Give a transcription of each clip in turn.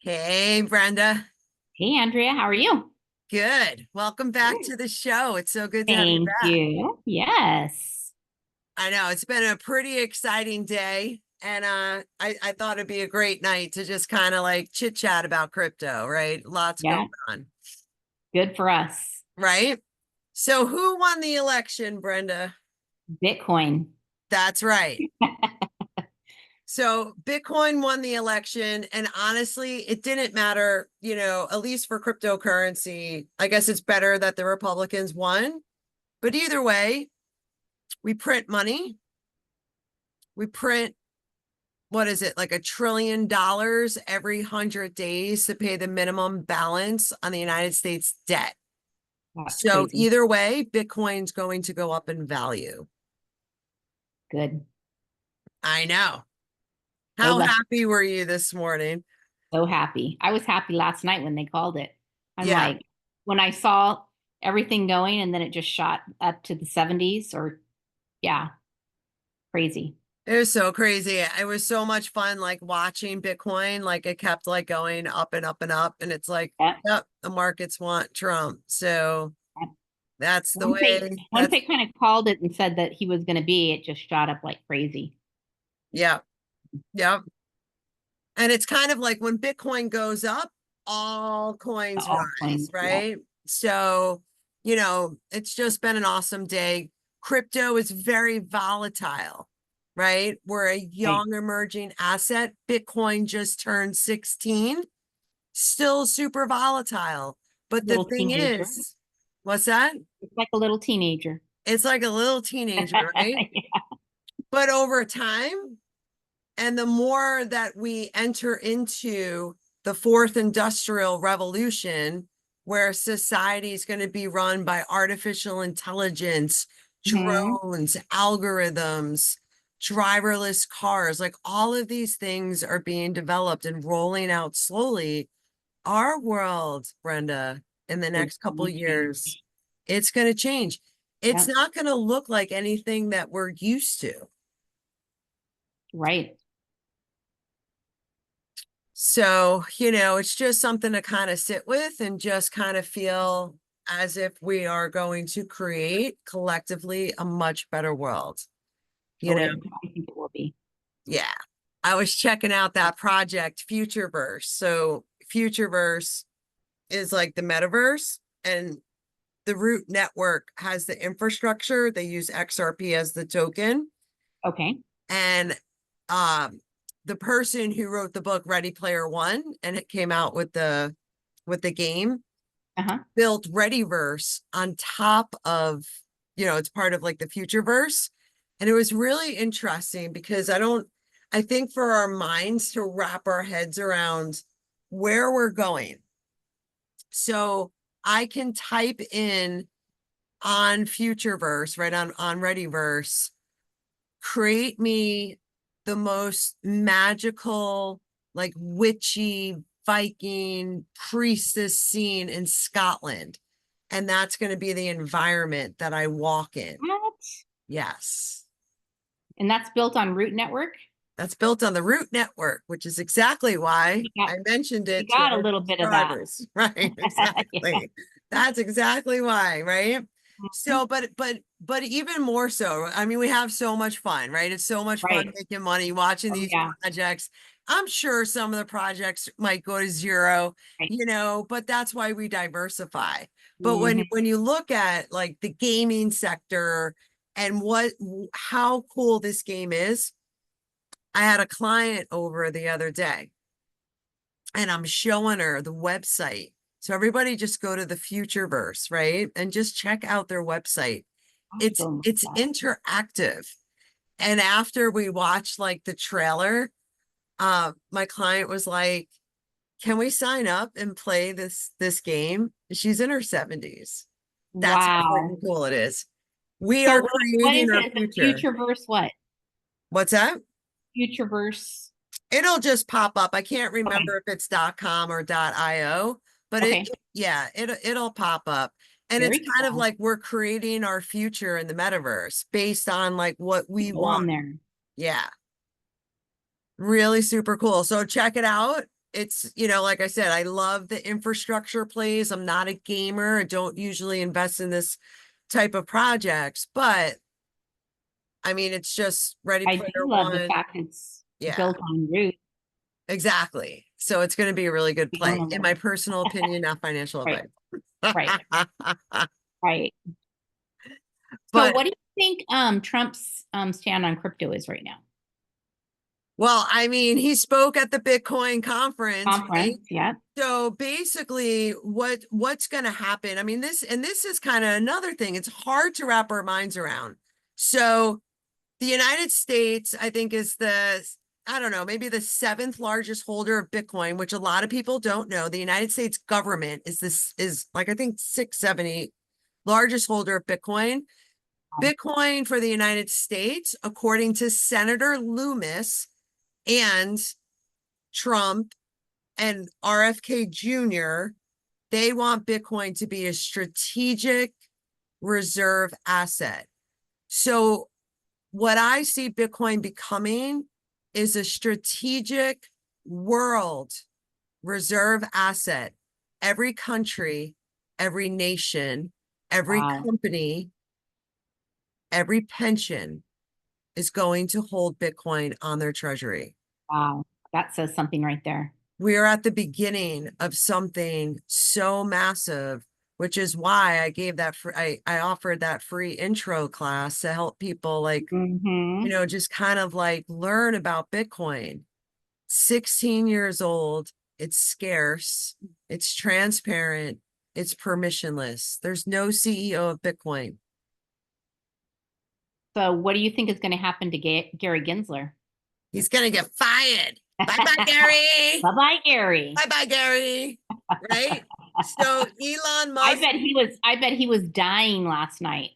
Hey, Brenda. Hey, Andrea, how are you? Good. Welcome back Good. to the show. It's so good to have you Thank back. you. Yes. I know it's been a pretty exciting day, and I thought it'd be a great night to just kind of like chit chat about crypto, right? Lots going Yeah, on, good for us. right? So, who won the election, Brenda? Bitcoin. That's right. So, Bitcoin won the election, and honestly, it didn't matter, at least for cryptocurrency. I guess it's better that the Republicans won, but either way, we print money. We print, what is it, like $1 trillion every 100 days to pay the minimum balance on the United States debt. That's So crazy. either way, Bitcoin's going to go up in value. Good. I know. So How lucky. happy were you this morning? So happy. I was happy last night when they called it. I'm Yeah, like, when I saw everything going and then it just shot up to the 70s or yeah, crazy. it was so crazy. It was so much fun, like watching Bitcoin. Like it kept like going up and up and up. And it's like, Yeah. yep, the markets want Trump. So Yeah. that's the Once they way. once they kind of called it and said that he was going to be, it just shot up like crazy. Yeah, yeah. And it's kind of like when Bitcoin goes up, all The coins rise, altcoins. Yeah. right? So, it's just been an awesome day. Crypto is very volatile, right? We're a Right. young emerging asset. Bitcoin just turned 16, still super volatile. But the Little thing teenager. is, what's that? It's like a little teenager. It's like a little teenager, right? But over time, and the more that we enter into the fourth industrial revolution, where society is going to be run by artificial intelligence, Hmm. drones, algorithms, driverless cars, like all of these things are being developed and rolling out slowly. Our world, Brenda, in the Is next couple gonna years, change. it's going to change. It's Yep. not going to look like anything that we're used to. Right. So, it's just something to kind of sit with and just kind of feel as if we are going to create collectively a much better world. You Oh, know, I think it will be. yeah. I was checking out that project Futureverse. So, Futureverse is like the metaverse, and the root network has the infrastructure. They use XRP as the token. Okay. And um the person who wrote the book Ready Player One, and it came out with the game, Uh-huh. built Readyverse on top of, it's part of like the Futureverse. And it was really interesting because I think for our minds to wrap our heads around where we're going. So I can type in on Futureverse, right on Readyverse, create me the most magical, like witchy Viking priestess scene in Scotland. And that's going to be the environment that I walk in. What? Yes. And that's built on Root Network? That's built on the root network, which is exactly why You got I mentioned you it to got a our little bit of that. subscribers. Right. Yeah. Exactly. That's exactly why. Right. Mhm. So, but even more so, I mean, we have so much fun, right? It's so much fun Right. making money, watching Oh these yeah. projects. I'm sure some of the projects might go to zero, Right. but that's why we diversify. But Hmm. when you look at like the gaming sector and how cool this game is, I had a client over the other day and I'm showing her the website. So everybody just go to the Futureverse, right? And just check out their website. I'll It's show 'em it's that. interactive. And after we watched like the trailer, my client was like, "Can we sign up and play this game?" She's in her 70s. That's how Wow. freaking cool it is. We So are what creating is our it? The future. Futureverse what? What's that? Futureverse. It'll just pop up. I can't Okay. remember if it's .com or .io, but Okay. yeah, it'll pop up. And it's Very kind of cool. like we're creating our future in the metaverse based on like what we Go want. on there. Yeah, really super cool. So check it out. it's, like I said, I love the infrastructure plays. I'm not a gamer. I don't usually invest in this type of projects, but I mean, it's just Ready I do Player love the One. fact it's Yeah, built on roots. exactly. So it's going to be a really good We play, own a in little. my personal opinion, not financial Right, advice. right, right. So But what do you think Trump's stand on crypto is right now? well, I mean, he spoke at the Bitcoin conference, right? Conference, yeah. So basically, what's going to happen? I mean, this is kind of another thing. It's hard to wrap our minds around. So the United States, I think, is I don't know, maybe the seventh largest holder of Bitcoin, which a lot of people don't know. The United States government is like, I think, six, seven, eight largest holder of Bitcoin. Bitcoin for the United States, according to Senator Loomis and Trump and RFK Jr., they want Bitcoin to be a strategic reserve asset. So what I see Bitcoin becoming is a strategic world reserve asset. Every country, every nation, every Wow, company, every pension is going to hold Bitcoin on their treasury. wow. That says something right there. We are at the beginning of something so massive, which is why I gave that I offered that free intro class to help people like, Mm-hmm. just kind of like learn about Bitcoin. 16 years old, it's scarce, it's transparent, it's permissionless. There's no CEO of Bitcoin. So what do you think is going to happen to Gary Gensler? He's gonna get fired. Bye bye, Gary. Bye-bye, Gary. Bye bye, Gary. Right? So Elon Musk, I bet he was dying last night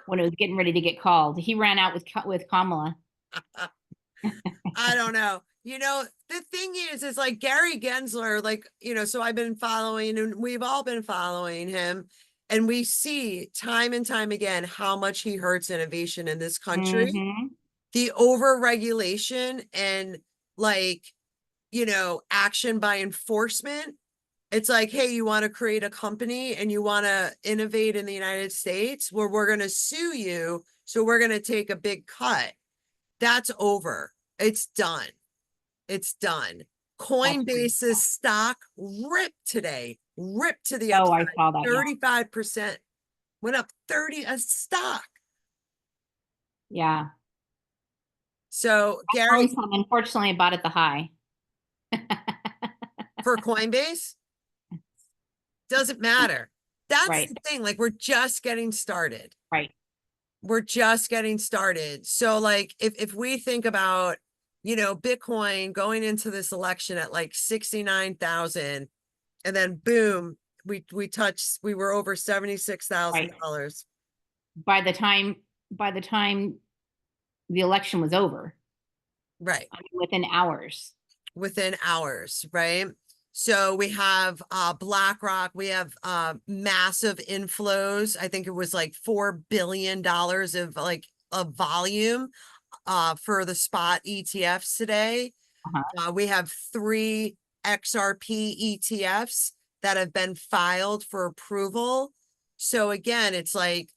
when it was getting ready to get called. He ran out with Kamala. I don't know. The thing is like Gary Gensler, like, so I've been following and we've all been following him. And we see time and time again how much he hurts innovation in this country. Mm-hmm. The overregulation and like, action by enforcement. It's like, hey, you want to create a company and you want to innovate in the United States where we're going to sue you. So we're going to take a big cut. That's over. It's done. It's done. That's pretty cool. Coinbase's stock ripped today, ripped to the Oh, upside, I saw that. Yeah. 35%, went up 30 a stock. Yeah. So I own Gary, some. Unfortunately, I bought at the high. for Coinbase, doesn't matter. That's Right. the thing. Like, we're just getting started. Right. We're just getting started. So like if we think about, Bitcoin going into this election at like 69,000 and then boom, we were over Right. $76,000. By the time the election was over, Right. I mean, within hours. Within hours, right? So we have BlackRock, we have massive inflows. I think it was like $4 billion of like of volume for the spot ETFs today. Uh-huh. We have 3 XRP ETFs that have been filed for approval. So again, it's like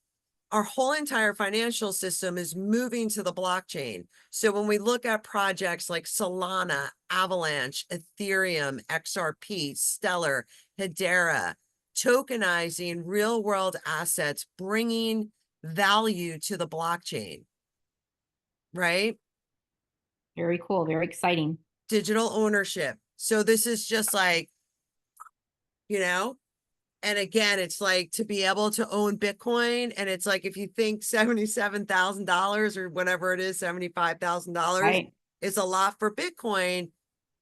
our whole entire financial system is moving to the blockchain. So when we look at projects like Solana, Avalanche, Ethereum, XRP, Stellar, Hedera, tokenizing real world assets, bringing value to the blockchain, right? Very cool. Very exciting. Digital ownership. So this is just like, you know, and again, it's like to be able to own Bitcoin. And it's like, if you think $77,000 or whatever it is, $75,000 Right. is a lot for Bitcoin,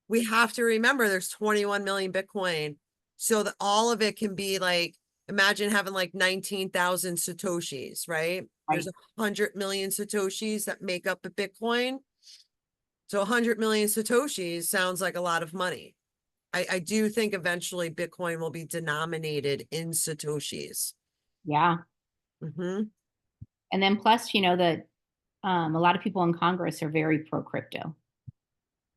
we have to remember there's 21 million Bitcoin. So that all of it can be like, imagine having like 19,000 Satoshis, right? There's Right. 100 million Satoshis that make up a Bitcoin. So 100 million Satoshis sounds like a lot of money. I do think eventually Bitcoin will be denominated in Satoshis. Yeah. Hmm. And then plus, that a lot of people in Congress are very pro crypto.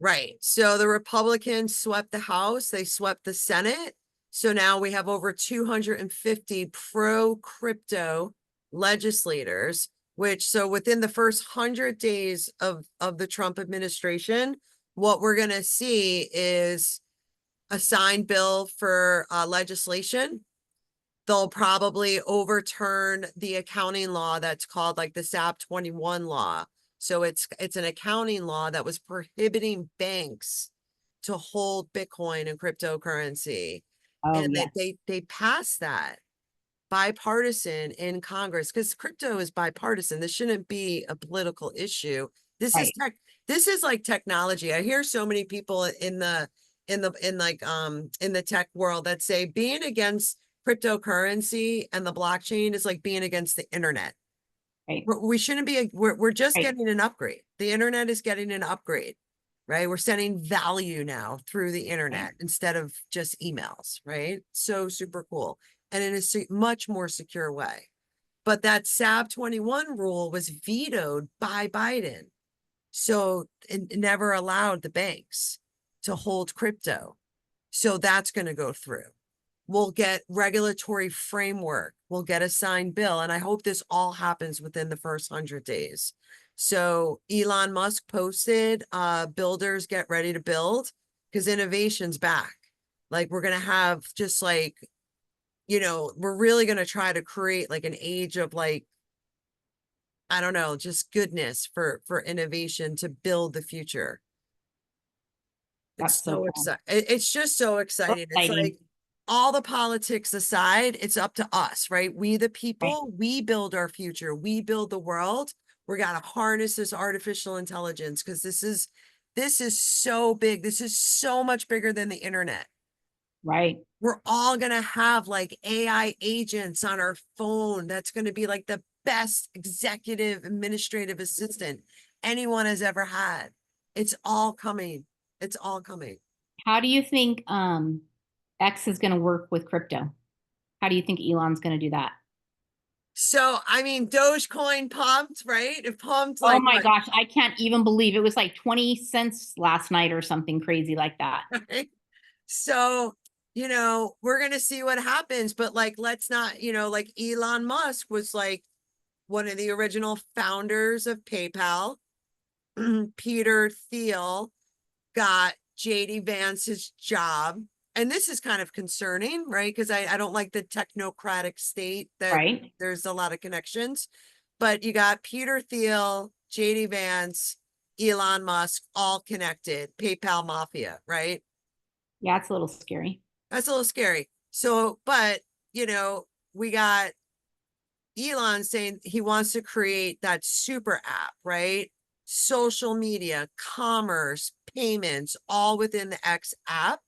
Right. So the Republicans swept the House, they swept the Senate. So now we have over 250 pro crypto legislators, which so within the first 100 days of the Trump administration, what we're going to see is a signed bill for legislation. They'll probably overturn the accounting law that's called like the SAP 21 law. So it's an accounting law that was prohibiting banks to hold Bitcoin and cryptocurrency. Oh, And that yes. they passed that bipartisan in Congress because crypto is bipartisan. This shouldn't be a political issue. This is Right. tech. This is like technology. I hear so many people in the tech world that say being against cryptocurrency and the blockchain is like being against the internet. Right. We shouldn't be, we're just Right. getting an upgrade. The internet is getting an upgrade, right? We're sending value now through the Right. internet instead of just emails, right? So super cool. And in a much more secure way. But that SAB 21 rule was vetoed by Biden. So it never allowed the banks to hold crypto. So that's going to go through. We'll get regulatory framework. We'll get a signed bill. And I hope this all happens within the first 100 days. So Elon Musk posted, builders get ready to build because innovation's back. Like we're going to have just like, we're really going to try to create like an age of like, I don't know, just goodness for innovation to build the future. It's That's so so cool. exciting. It's just so So exciting. It's exciting. like all the politics aside, it's up to us, right? We, the Right. people, we build our future. We build the world. We got to harness this artificial intelligence because this is so big. This is so much bigger than the internet. Right. We're all going to have like AI agents on our phone. That's going to be like the best executive administrative assistant anyone has ever had. It's all coming. It's all coming. How do you think X is going to work with crypto? How do you think Elon's going to do that? So, I mean, Dogecoin pumped, right? It pumped Oh like my what? gosh, I can't even believe it was like 20 cents last night or something crazy like that. Right? So, we're going to see what happens. But like, let's not, like Elon Musk was like one of the original founders of PayPal. Peter Thiel got JD Vance's job. And this is kind of concerning, right? Because I don't like the technocratic state that Right. there's a lot of connections. But you got Peter Thiel, JD Vance, Elon Musk, all connected, PayPal mafia, right? Yeah, it's a little scary. That's a little scary. So, but, we got Elon saying he wants to create that super app, right? Social media, commerce, payments, all within the X app.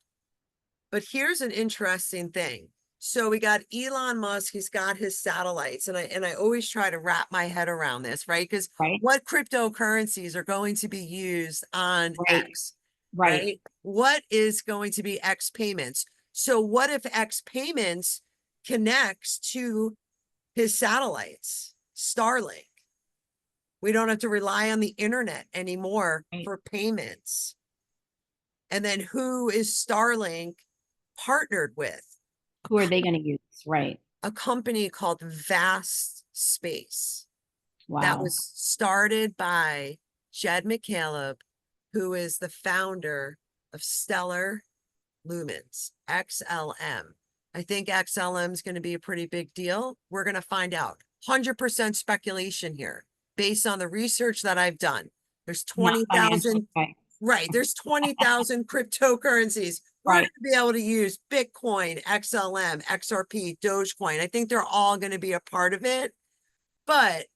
But here's an interesting thing. So we got Elon Musk, he's got his satellites, and I always try to wrap my head around this, right? Because Right. what cryptocurrencies are going to be used on Right. X, Right. right? What is going to be X payments? So what if X payments connects to his satellites, Starlink? We don't have to rely on the internet anymore Right. for payments. And then who is Starlink partnered with? Who are they going to use? Right. A company called Vast Space that Wow. was started by Jed McCaleb, who is the founder of Stellar Lumens, XLM. I think XLM is going to be a pretty big deal. We're going to find out. 100% speculation here based on the research that I've done. There's Not financial. 20,000, Right. right? There's 20,000 cryptocurrencies. We're going Right. to be able to use Bitcoin, XLM, XRP, Dogecoin. I think they're all going to be a part of it. But,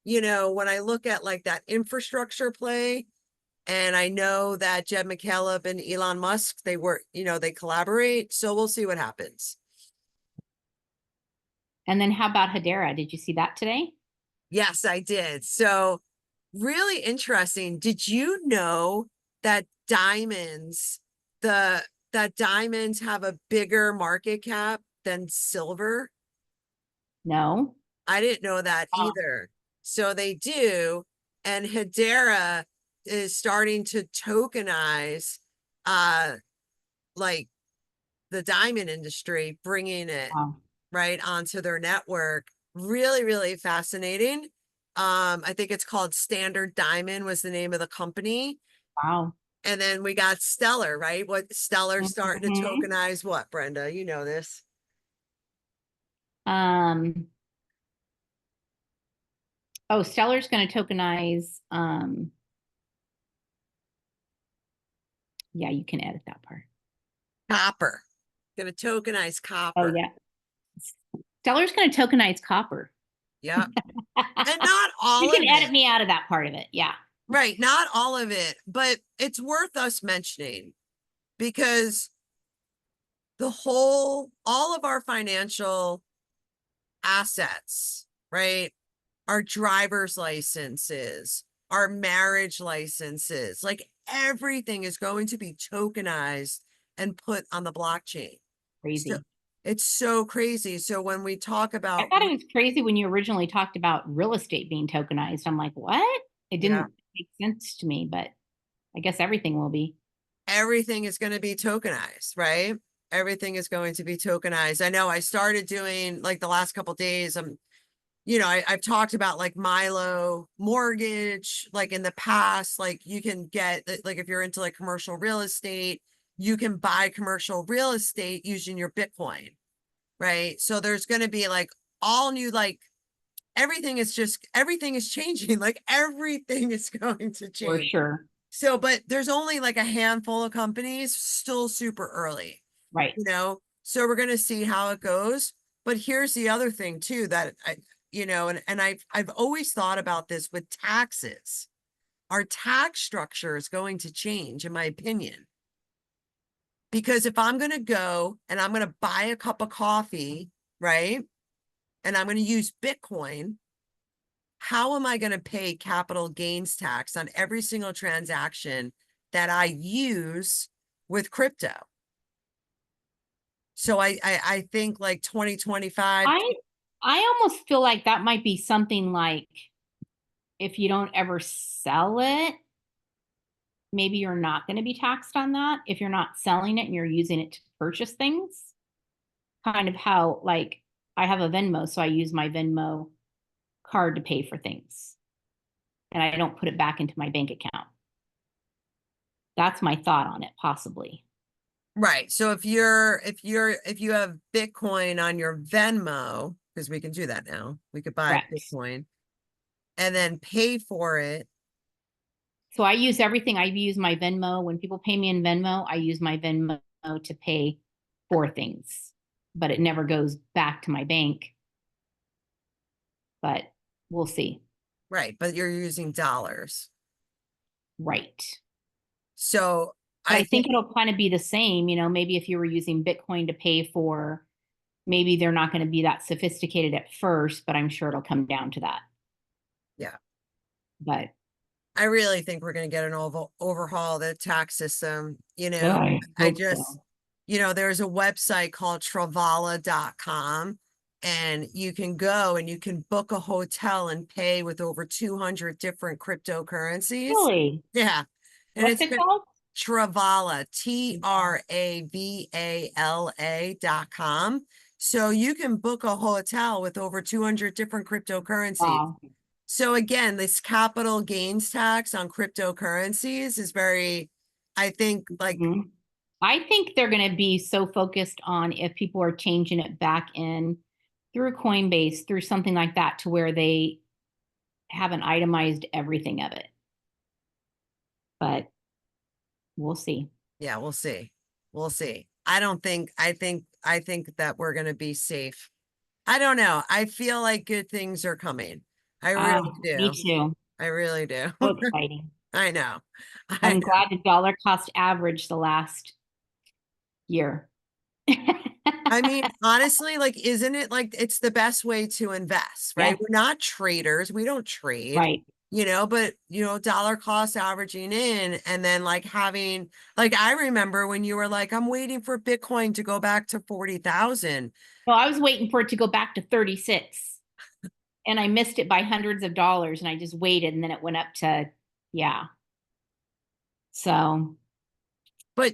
when I look at like that infrastructure play, and I know that Jed McCaleb and Elon Musk, they work, they collaborate. So we'll see what happens. And then how about Hedera? Did you see that today? Yes, I did. So really interesting. Did you know that the that diamonds have a bigger market cap than silver? No. I didn't know that Oh, either. So they do. And Hedera is starting to tokenize, uh, like the diamond industry, bringing it Wow. right onto their network. Really, really fascinating. I think it's called Standard Diamond was the name of the company. Wow. And then we got Stellar, right? What Stellar starting to Mhm. tokenize what, Brenda? You know this. Um, oh, Stellar's going to tokenize. Yeah, you can edit that part. Copper. Gonna tokenize Oh, copper. yeah. Stellar's going to tokenize copper. Yep. And not all You of can edit it. me out of that part of it. Yeah. Right, not all of it, but it's worth us mentioning because all of our financial assets, right? Our driver's licenses, our marriage licenses, like everything is going to be tokenized and put on the blockchain. So Crazy. it's so crazy. So when we talk I about, thought it was crazy when you originally talked about real estate being tokenized. I'm like, what? It yeah, didn't make sense to me, but I guess everything will be. everything is going to be tokenized, right? Everything is going to be tokenized. I know I started doing like the last couple days, I've talked about like Milo mortgage, like in the past, like you can get, like if you're into like commercial real estate, you can buy commercial real estate using your Bitcoin, right? So there's going to be like all new, like everything is changing. Like everything is going to For change. sure. So, but there's only like a handful of companies still super early, Right. so we're going to see how it goes. But here's the other thing too, that and I've always thought about this with taxes. Our tax structure is going to change, in my opinion, because if I'm going to go and I'm going to buy a cup of coffee, right? And I'm going to use Bitcoin, how am I going to pay capital gains tax on every single transaction that I use with crypto? So I think like 2025. I I almost feel like that might be something like if you don't ever sell it, maybe you're not going to be taxed on that. If you're not selling it and you're using it to purchase things, kind of how like I have a Venmo, so I use my Venmo card to pay for things and I don't put it back into my bank account. That's my thought on it, possibly. Right. So if you have Bitcoin on your Venmo, because we can do that now, we could buy Correct. Bitcoin and then pay for it. So I use everything. I use my Venmo. When people pay me in Venmo, I use my Venmo to pay for things, but it never goes back to my bank. But we'll see. Right, but you're using dollars. Right. So But I I think, think it'll kind of be the same. Maybe if you were using Bitcoin to pay for, maybe they're not going to be that sophisticated at first, but I'm sure it'll come down to that. yeah, But I really think we're going to get an overhaul of the tax system. I I hope just, so. there's a website called Travala.com, and you can go and you can book a hotel and pay with over 200 different cryptocurrencies. Really? Yeah. And What's it's it called? Travala, Travala.com. So you can book a hotel with over 200 different cryptocurrencies. Wow. So again, this capital gains tax on cryptocurrencies is very, I think, like, Mhm. I think they're going to be so focused on if people are changing it back in through Coinbase, through something like that, to where they haven't itemized everything of it. But we'll see. yeah, we'll see. We'll see. I think that we're going to be safe. I don't know. I feel like good things are coming. I really Me do. too. I really do. So exciting. I know. I I'm know. glad the dollar cost average the last year. I mean, honestly, like, isn't it like it's the best way to invest, right? Yes, We're not traders. We don't trade, right. but dollar cost averaging in and then like having, like, I remember when you were like, I'm waiting for Bitcoin to go back to 40,000. So I was waiting for it to go back to 36 and I missed it by hundreds of dollars and I just waited and then it went up to, yeah. So, But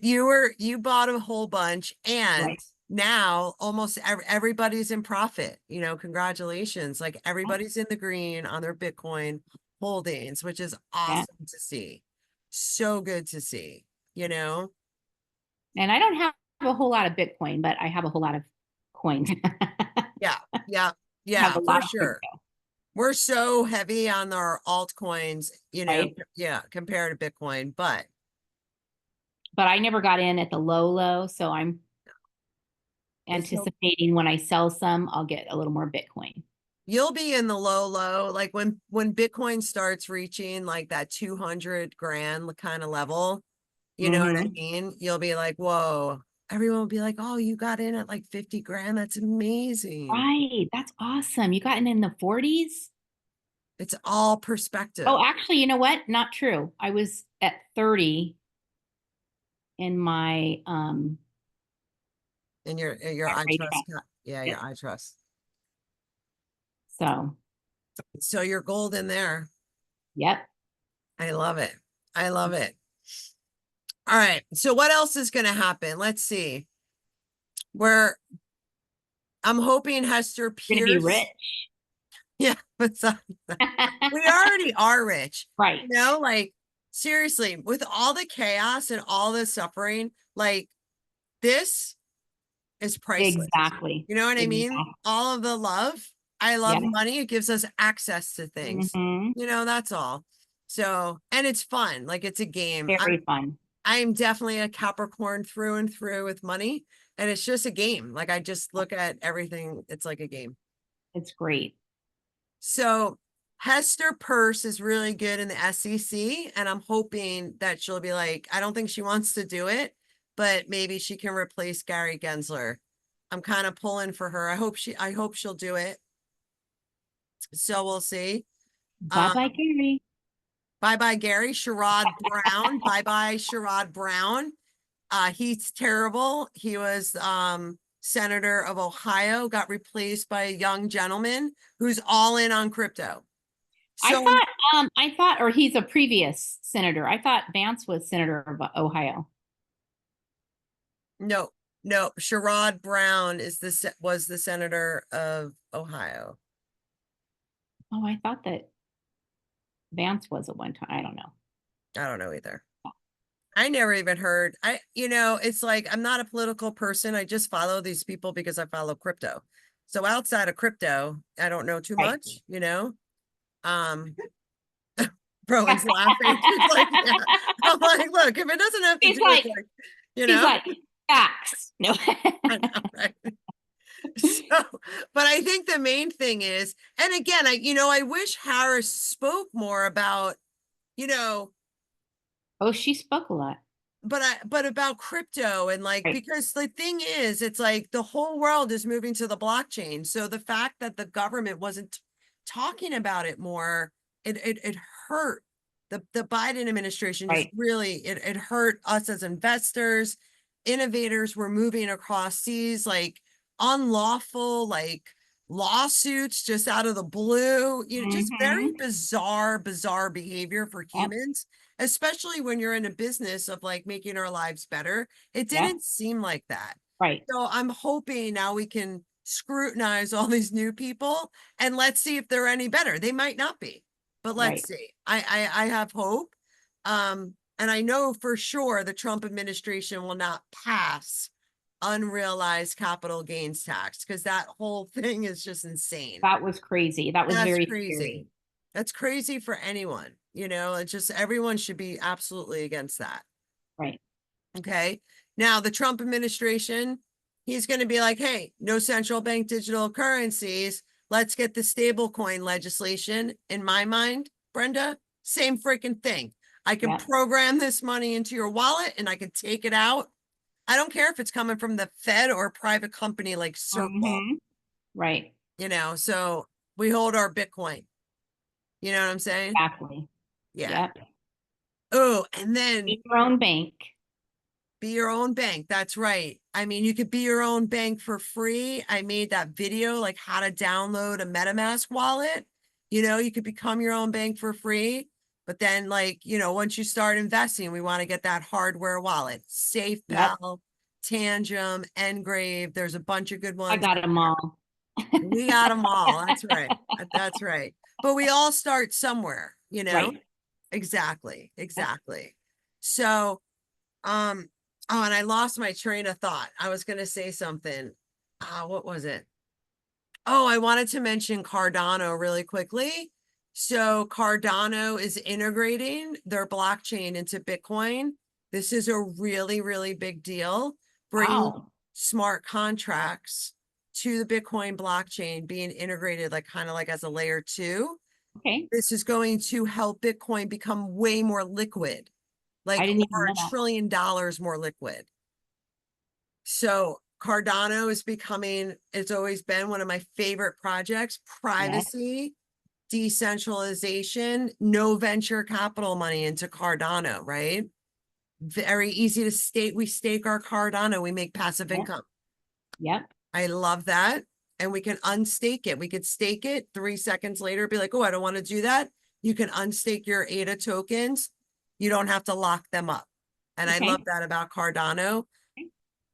you bought a whole bunch, and right. now almost everybody's in profit. Congratulations. Like Yeah. everybody's in the green on their Bitcoin holdings, which is Yeah. awesome to see. So good to see, you know? And I don't have a whole lot of Bitcoin, but I have a whole lot of coins. Yeah, yeah, Have yeah, a for lot of sure. crypto, We're so heavy on our altcoins, right? yeah, compared to Bitcoin, but But I never got in at the low, so I'm it's so anticipating when I sell some, I'll get a little more Bitcoin. you'll be in the low, like when Bitcoin starts reaching like that 200 grand kind of level, you know what I Hmm. mean? You'll be like, whoa. Everyone will be like, oh, you got in at like 50 grand. That's amazing. Right. That's awesome. You gotten in the 40s? It's all Oh, perspective actually, you know what? Not true. I was at 30 in in your IRA iTrust. trust. Yeah, Yep. your iTrust. So, So you're golden there. yep. I love it. I love it. All right. So what else is going to happen? Let's see. Where I'm hoping Hester You're gonna be rich. Pierce. Yeah, but we already are rich. Right. Like seriously, with all the chaos and all the suffering, like this is priceless. Exactly. You know what I mean? Exactly. All of the love. I love Yeah. money. It gives us access to things. Hmm. That's all. So, and it's fun. Like it's a game. Very fun. I'm definitely a Capricorn through and through with money, and it's just a game. Like I just look at everything, it's like a game. It's great. So Hester Purse is really good in the SEC, and I'm hoping that she'll be like, I don't think she wants to do it, but maybe she can replace Gary Gensler. I'm kind of pulling for her. I hope she'll do it. So we'll see. Bye Um, bye, Gary. bye bye, Gary. Sherrod Brown. Bye bye, Sherrod Brown. He's terrible. He was senator of Ohio, got replaced by a young gentleman who's all in on crypto. So I thought, or he's a previous senator. I thought Vance was senator of Ohio. no, no, Sherrod Brown was the senator of Ohio. Oh, I thought that Vance was at one time. I don't know. I don't know either. I never even heard. It's like I'm not a political person. I just follow these people because I follow crypto. So outside of crypto, I don't know too Right. much. Um, Rowan's laughing. She's like, yeah. I'm like, look, if it doesn't have to He's do with like, like, you he's know, like, facts. No. I know, right? So, but I think the main thing is, and again, I wish Harris spoke more about, you know, Oh, she spoke a lot. but about crypto and like, Right. because the thing is, it's like the whole world is moving to the blockchain. So the fact that the government wasn't talking about it more, it hurt. The Biden administration just Right. really it hurt us as investors. Innovators were moving across seas like unlawful, like lawsuits just out of the blue, just very Hmm. bizarre behavior for Yep. humans, especially when you're in a business of like making our lives better. It Yep. didn't seem like that. Right. So I'm hoping now we can scrutinize all these new people and let's see if they're any better. They might not be, but let's Right. see. I have hope. And I know for sure the Trump administration will not pass unrealized capital gains tax because that whole thing is just insane. That was crazy. That was That's very crazy. scary. That's crazy for anyone. It's just everyone should be absolutely against that. Right. Okay. Now, the Trump administration, he's going to be like, hey, no central bank digital currencies. Let's get the stable coin legislation. In my mind, Brenda, same freaking thing. I can Yep. program this money into your wallet and I can take it out. I don't care if it's coming from the Fed or a private company like Circle, Hmm. Right. so we hold our Bitcoin. You know what I'm saying? Exactly. Yeah. Yep. Oh, and then Be your own bank. be your own bank. That's right. I mean, you could be your own bank for free. I made that video, like how to download a MetaMask wallet. You could become your own bank for free. But then like, once you start investing, we want to get that hardware wallet, Yep. SafePal, Tangent, Engrave. There's a bunch of good I ones. got them all. We got them all. That's right. That's right. But we all start somewhere, Right. Exactly. Yep. Exactly. So, oh, and I lost my train of thought. I was going to say something. What was it? Oh, I wanted to mention Cardano really quickly. So Cardano is integrating their blockchain into Bitcoin. This is a really, really big deal, bringing Wow. smart contracts to the Bitcoin blockchain, being integrated like kind of like as a layer two. Okay. This is going to help Bitcoin become way more liquid, I like didn't even over know $1 that. trillion more liquid. So Cardano is becoming, it's always been one of my favorite projects. Yes. Privacy, decentralization, no venture capital money into Cardano, right? Very easy to stake. We stake our Cardano, we make passive Yep. income. Yep. I love that. And we can unstake it. We could stake it 3 seconds later, be like, oh, I don't want to do that. You can unstake your ADA tokens. You don't have to lock them up. And I love Okay. that about Cardano.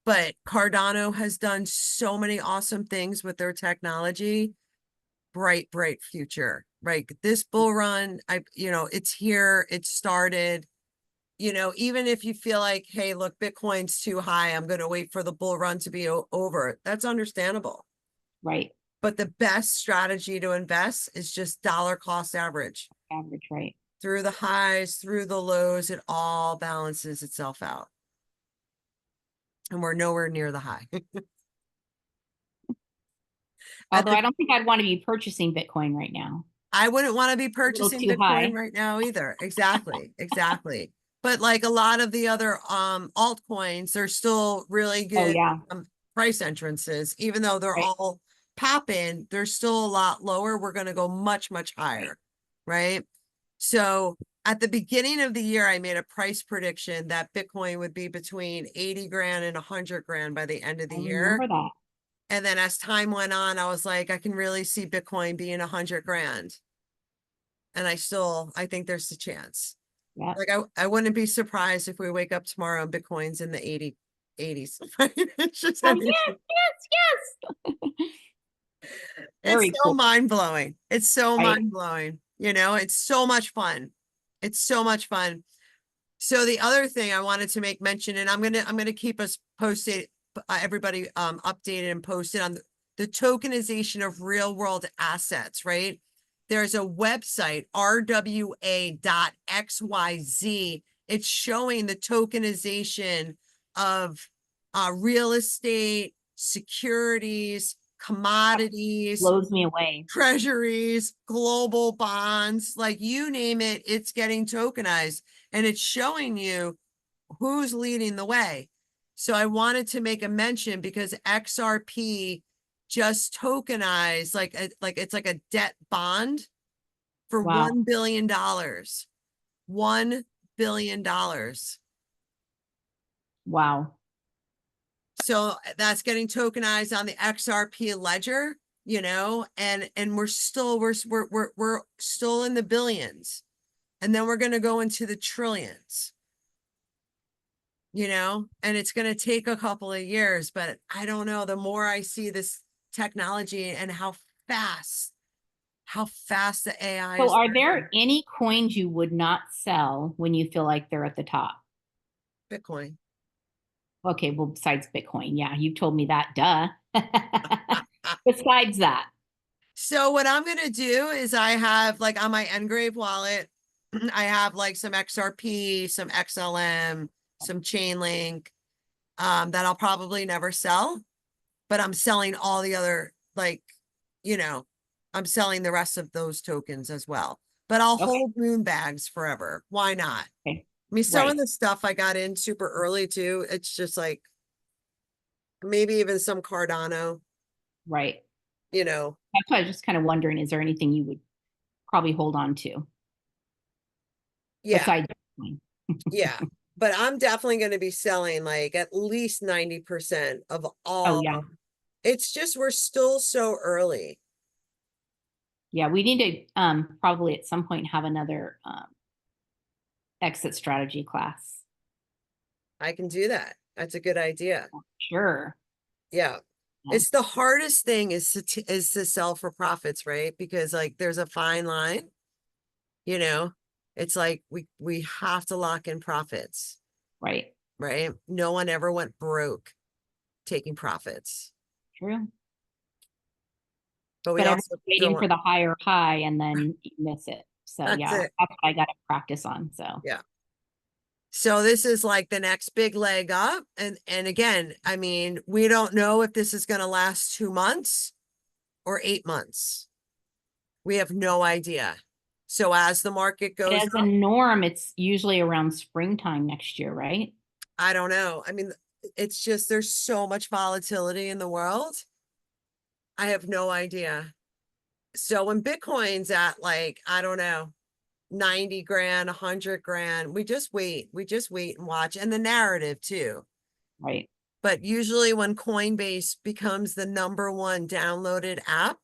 But Cardano has done so many awesome things with their technology. Bright, bright future, right? This bull run, it's here, it started. Even if you feel like, hey, look, Bitcoin's too high, I'm going to wait for the bull run to be over. That's understandable. Right. But the best strategy to invest is just dollar cost average Average. Right. through the highs, through the lows, it all balances itself out. And we're nowhere near the high. At Although the I don't think I'd want to be purchasing Bitcoin right now. I wouldn't want to be A little purchasing too Bitcoin high. right now either. Exactly. Exactly. But like a lot of the other altcoins, they're still really Oh good yeah. price entrances, even though they're Right. all popping, they're still a lot lower. We're going to go much, much Right. higher. Right. So at the beginning of the year, I made a price prediction that Bitcoin would be between 80 grand and 100 grand by the end of the I year. remember that. And then as time went on, I was like, I can really see Bitcoin being 100 grand. And I think there's a chance. Yep. Like I wouldn't be surprised if we wake up tomorrow and Bitcoin's in the 80s. It's just, Oh yes, yes, yes. it's Very so cool. mind blowing. It's so Right. mind blowing. It's so much fun. It's so much fun. So the other thing I wanted to make mention, and I'm gonna keep us posted, everybody updated and posted on the tokenization of real world assets, right? There's a website, rwa.xyz. It's showing the tokenization of real estate, securities, commodities, Blows me away. treasuries, global bonds, like you name it, it's getting tokenized and it's showing you who's leading the way. So I wanted to make a mention because XRP just tokenized like it's like a debt bond for Wow. $1 billion. $1 billion. Wow. So that's getting tokenized on the XRP ledger, and we're still in the billions. And then we're going to go into the trillions, and it's going to take a couple of years, but I don't know, the more I see this technology and how fast the AI So is are learning. there any coins you would not sell when you feel like they're at the top? Bitcoin. Okay, well, besides Bitcoin, yeah, you told me that, duh. Besides that, So what I'm gonna do is I have like on my Engrave wallet, I have like some XRP, some XLM, some Chainlink, that I'll probably never sell, but I'm selling all the other you know, I'm selling the rest of those tokens as well. But I'll okay, hold moon bags forever. Why not? okay, I mean, some of right, the stuff I got in super early too. It's just like maybe even some Cardano, right. you know. That's why I was just kind of wondering, is there anything you would probably hold on to Yeah, besides Bitcoin? yeah. But I'm definitely going to be selling like at least 90% of Oh all. yeah, It's just we're still so early. yeah. We need to probably at some point have another exit strategy class. I can do that. That's a good idea. Sure. Yeah. Yeah. It's the hardest thing is to sell for profits, right? Because like there's a fine line, you know. It's like we have to lock in profits, Right. right? No one ever went broke taking profits. True. But we But also everyone's waiting don't for want the higher high and then you miss it. So that's yeah, it. that's what I got to practice on. So Yeah. So this is like the next big leg up. And again, I mean, we don't know if this is going to last 2 months or 8 months. We have no idea. So as the market but goes as a up, norm, it's usually around springtime next year, right? I don't know. I mean, it's just there's so much volatility in the world. I have no idea. So when Bitcoin's at like, I don't know, 90 grand, 100 grand, we just wait. We just wait and watch. And the narrative too. Right. But usually when Coinbase becomes the #1 downloaded app,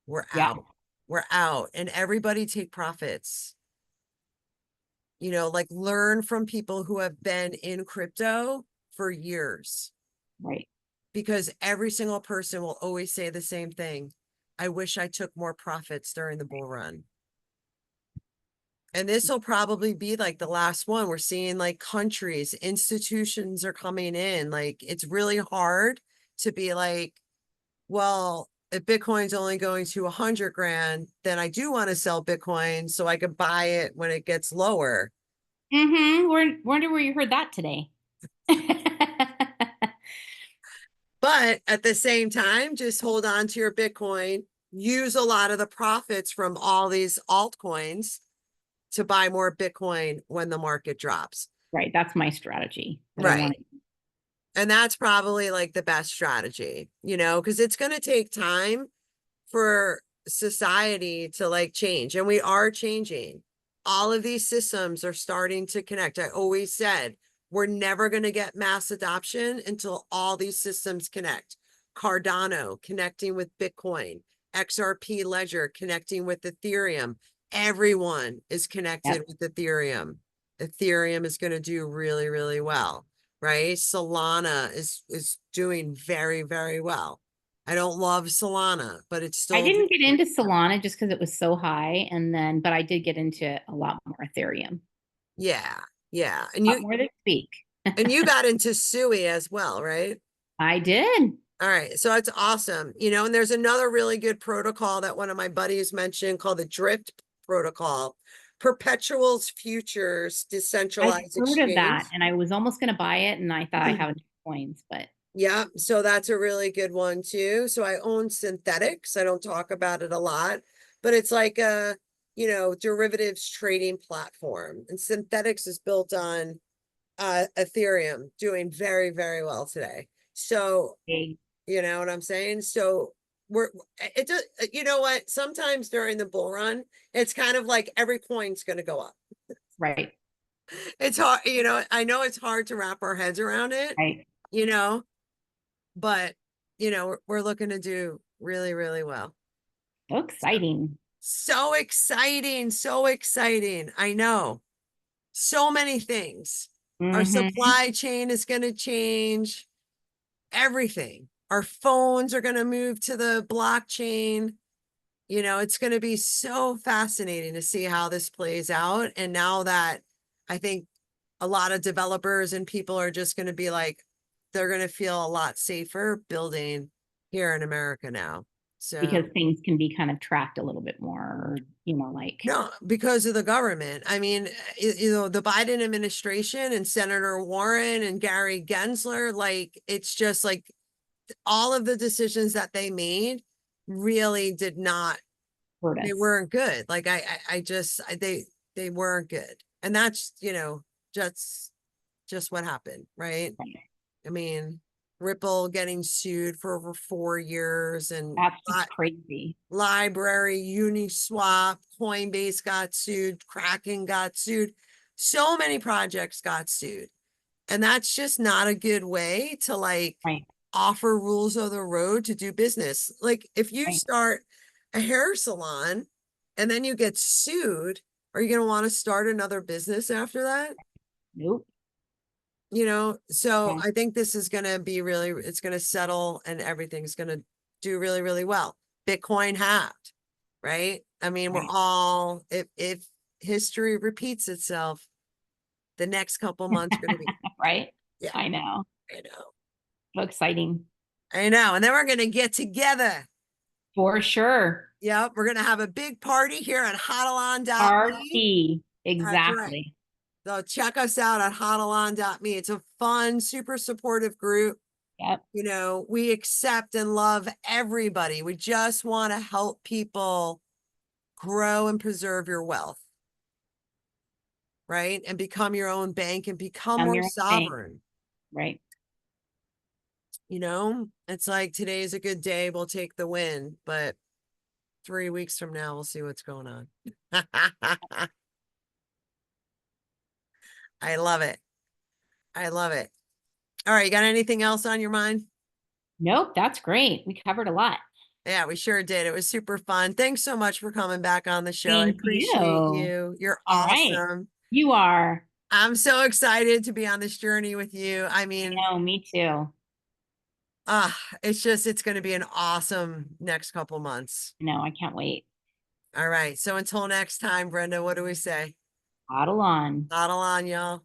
we're Yeah. out. We're out. And everybody take profits. You know, like learn from people who have been in crypto for years. Right. Because every single person will always say the same thing. I wish I took more profits during the bull run. And this will probably be like the last one. We're seeing like countries, institutions are coming in. Like it's really hard to be like, well, if Bitcoin's only going to 100 grand, then I do want to sell Bitcoin so I can buy it when it gets lower. Mm-hmm. Wonder where you heard that today. But at the same time, just hold on to your Bitcoin, use a lot of the profits from all these altcoins to buy more Bitcoin when the market drops. Right. That's my strategy that I Right. want. And that's probably like the best strategy, you know, because it's going to take time for society to like change. And we are changing. All of these systems are starting to connect. I always said we're never going to get mass adoption until all these systems connect. Cardano connecting with Bitcoin, XRP Ledger connecting with Ethereum. Everyone is connected Yep. with Ethereum. Ethereum is going to do really, really well, right? Solana is doing very, very well. I don't love Solana, but it's I still didn't get into Solana just because it was so high, and then, but I did get into a lot more Ethereum, yeah, yeah. a lot more than speak. And you got into SUI as well, right? I did. All right, so it's awesome. You know, and there's another really good protocol that one of my buddies mentioned called the Drift protocol, Perpetuals Futures I've Decentralized heard of Exchange. that, and I was almost going to buy it, and I thought I have enough coins, but Yeah, so that's a really good one too. So I own synthetics. I don't talk about it a lot, but it's like a, you know, derivatives trading platform. And synthetics is built on Ethereum, doing very, very well today. So, they, you know what I'm saying? So we're it does you know what? Sometimes during the bull run, it's kind of like every coin's gonna go up. right, It's hard, you know, I know it's hard to wrap our heads around it, right. you know, but you know, we're looking to do really, really well. So exciting. So exciting, so exciting. I know. So many things. Our Mm-hmm. supply chain is going to change. Everything. Our phones are going to move to the blockchain. You know, it's going to be so fascinating to see how this plays out. And now that I think a lot of developers and people are just going to be like, they're going to feel a lot safer building here in America now. Because So, things can be kind of tracked a little bit more, or, like, no, because of the government. I mean, you know, the Biden administration and Senator Warren and Gary Gensler, like, it's just like all of the decisions that they made really did not, hurt they us. weren't good. Like they weren't good. And that's, you know, just what happened, right? Right. I mean, Ripple getting sued for over 4 years and That's just crazy. Library, Uniswap, Coinbase got sued, Kraken got sued. So many projects got sued. And that's just not a good way to like Right, offer rules of the road to do business. Like if you right. start a hair salon and then you get sued, Are you going to want to start another business after that? Nope. So Yeah. I think this is going to be really, it's going to settle and everything's going to do really, really well. Bitcoin halved, right? I mean, we're Right. all, if history repeats itself, the next couple months are going to be, Right. yeah, I know. I know. So exciting. I know. And then we're going to get together. For sure. Yep. We're going to have a big party here at hodlon.me. RP. That's right. Exactly. So check us out at hodlon.me. It's a fun, super supportive group. Yep. We accept and love everybody. We just want to help people grow and preserve your wealth, right? And become your own bank and become I'm more your bank. sovereign. Right. It's like today's a good day. We'll take the win, but 3 weeks from now, we'll see what's going on. I love it. I love it. All right. You got anything else on your mind? Nope. That's great. We covered a lot. Yeah, we sure did. It was super fun. Thanks so much for coming back on the show. I Thank you. appreciate you. You're All right. awesome. You are. I'm so excited to be on this journey with you. I I mean, know. Me too. it's going to be an awesome next couple months. No, I can't wait. All right. So until next time, Brenda, what do we say? Huddle on. Bottle on, y'all.